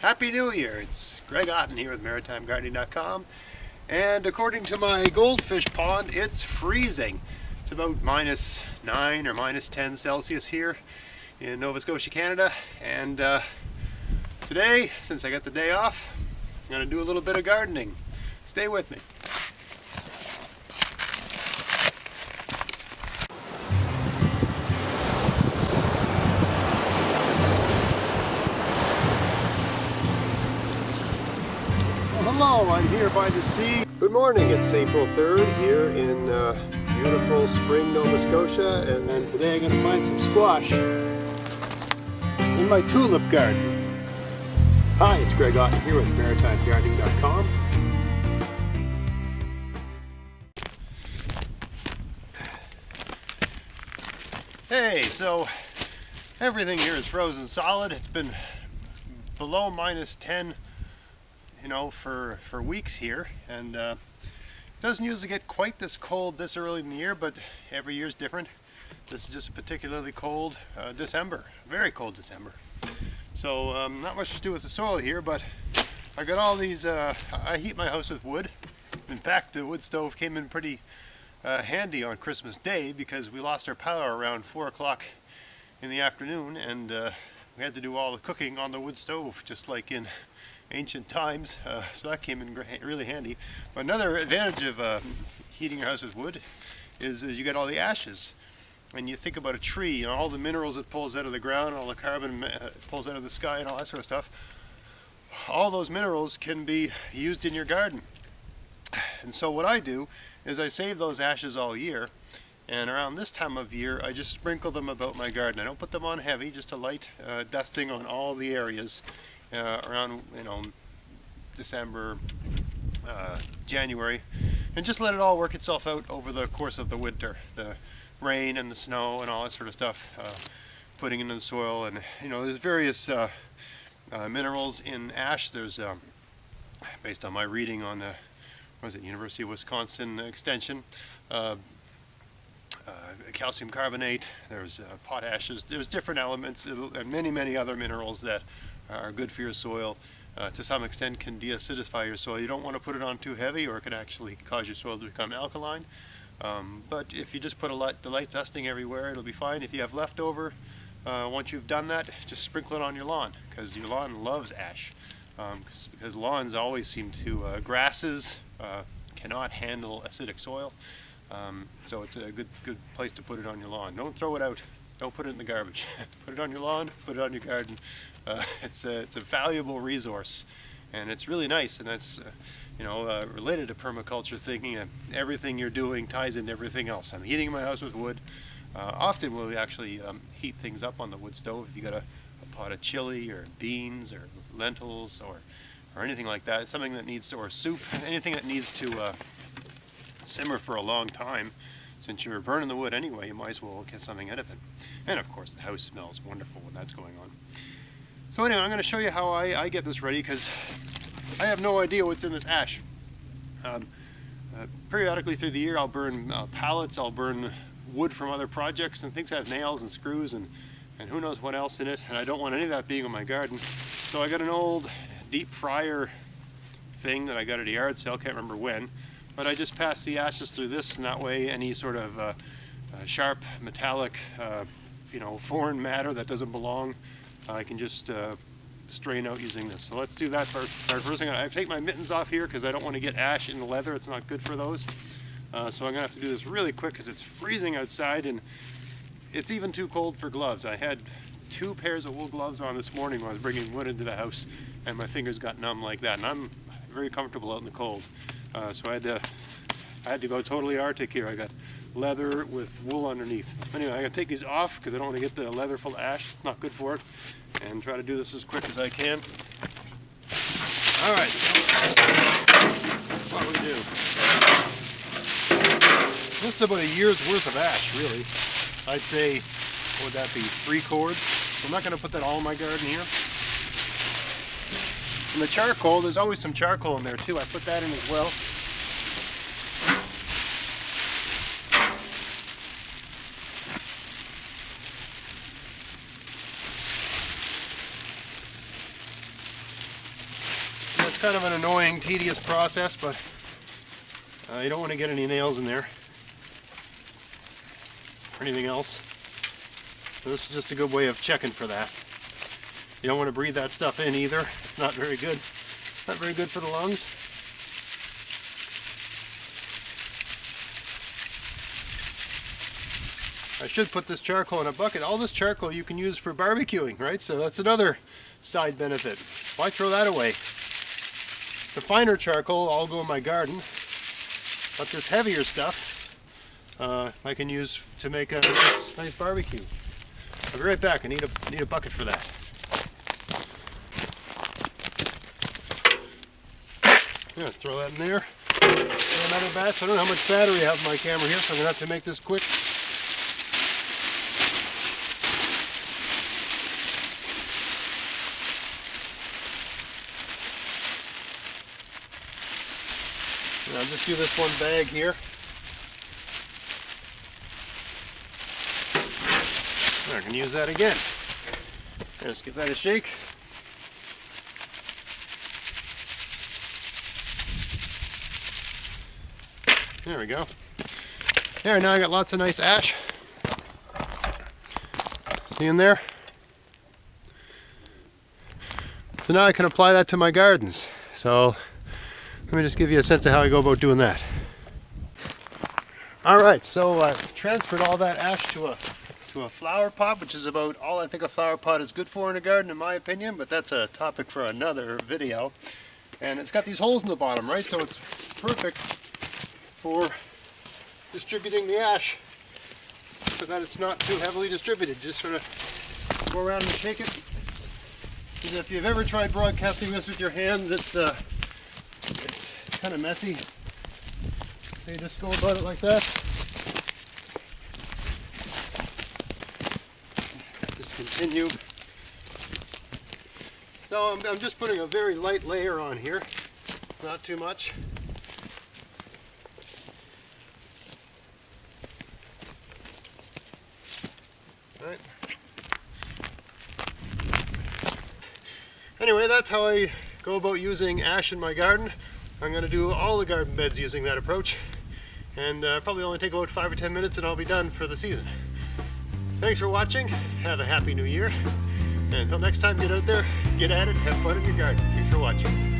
Happy New Year! It's Greg Otten here with MaritimeGardening.com, and according to my goldfish pond, it's freezing. It's about -9 or -10 Celsius here in Nova Scotia, Canada, and today, since I got the day off, I'm going to do a little bit of gardening. Stay with me. Hello, I'm here by the sea. Good morning, it's April 3rd here in beautiful spring Nova Scotia, and then today I'm going to find some squash in my tulip garden. Hi, it's Greg Otten here with MaritimeGardening.com. Hey, so everything here is frozen solid. It's been below -10 for weeks here, and it doesn't usually get quite this cold this early in the year, but every year is different. This is just a particularly cold December, very cold December. So not much to do with the soil here, but I got all these, I heat my house with wood. In fact, the wood stove came in pretty handy on Christmas Day because we lost our power around 4 o'clock in the afternoon, and we had to do all the cooking on the wood stove, just like in ancient times, so that came in really handy. But another advantage of heating your house with wood is you get all the ashes. And you think about a tree and all the minerals it pulls out of the ground, all the carbon it pulls out of the sky and all that sort of stuff. All those minerals can be used in your garden. And so what I do is I save those ashes all year, and around this time of year I just sprinkle them about my garden. I don't put them on heavy, just a light dusting on all the areas around December, January, and just let it all work itself out over the course of the winter. The rain and the snow and all that sort of stuff, putting into the soil, and there's various minerals in ash. There's based on my reading on the University of Wisconsin Extension, calcium carbonate, there's potashes, there's different elements, and many other minerals that are good for your soil. To some extent can deacidify your soil. You don't want to put it on too heavy, or it can actually cause your soil to become alkaline. But if you just put the light dusting everywhere, it'll be fine. If you have leftover, once you've done that, just sprinkle it on your lawn, because your lawn loves ash. Because lawns always seem to, grasses cannot handle acidic soil. So it's a good place to put it on your lawn. Don't throw it out. Don't put it in the garbage. Put it on your lawn, put it on your garden. It's a valuable resource, and it's really nice, and that's related to permaculture thinking, and everything you're doing ties into everything else. I'm heating my house with wood. Often we'll actually heat things up on the wood stove. If you got a pot of chili or beans or lentils or anything like that, something that needs to, or soup, anything that needs to simmer for a long time. Since you're burning the wood anyway, you might as well get something out of it. And of course the house smells wonderful when that's going on. So anyway, I'm going to show you how I get this ready, because I have no idea what's in this ash. Periodically through the year I'll burn pallets, I'll burn wood from other projects and things that have nails and screws and who knows what else in it, and I don't want any of that being in my garden. So I got an old deep fryer thing that I got at a yard sale, can't remember when, but I just pass the ashes through this, and that way any sort of sharp metallic foreign matter that doesn't belong, I can just strain out using this. So let's do that first. First thing, I take my mittens off here because I don't want to get ash in the leather. It's not good for those. So I'm going to have to do this really quick because it's freezing outside, and it's even too cold for gloves. I had 2 pairs of wool gloves on this morning when I was bringing wood into the house, and my fingers got numb like that, and I'm very comfortable out in the cold. So I had to go totally Arctic here. I got leather with wool underneath. Anyway, I gotta take these off because I don't want to get the leather full of ash. It's not good for it. And try to do this as quick as I can. All right, so what we do. This is about a year's worth of ash, really. I'd say, what would that be, 3 cords? I'm not going to put that all in my garden here. And the charcoal, there's always some charcoal in there too. I put that in as well. kind of an annoying, tedious process, but you don't want to get any nails in there or anything else. So this is just a good way of checking for that. You don't want to breathe that stuff in either. It's not very good. Not very good for the lungs. I should put this charcoal in a bucket. All this charcoal you can use for barbecuing, right? So that's another side benefit. Why throw that away? The finer charcoal all go in my garden, but this heavier stuff I can use to make a nice barbecue. I'll be right back. I need a bucket for that. Yeah, let's throw that in there. Another batch. I don't know how much battery I have in my camera here, so I'm gonna have to make this quick. And I'll just do this one bag here. I can use that again. Let's give that a shake. There we go. There, now I got lots of nice ash. See in there? So now I can apply that to my gardens. So let me just give you a sense of how I go about doing that. Alright, so I transferred all that ash to a flower pot, which is about all I think a flower pot is good for in a garden in my opinion, but that's a topic for another video. And it's got these holes in the bottom, right? So it's perfect for distributing the ash so that it's not too heavily distributed. Just sort of go around and shake it. And if you've ever tried broadcasting this with your hands, it's kind of messy. So you just go about it like that. Just continue. So I'm just putting a very light layer on here, not too much. Right. Anyway, that's how I go about using ash in my garden. I'm going to do all the garden beds using that approach, and probably only take about 5 or 10 minutes and I'll be done for the season. Thanks for watching. Have a happy new year, and until next time, get out there, get at it, have fun in your garden. Thanks for watching.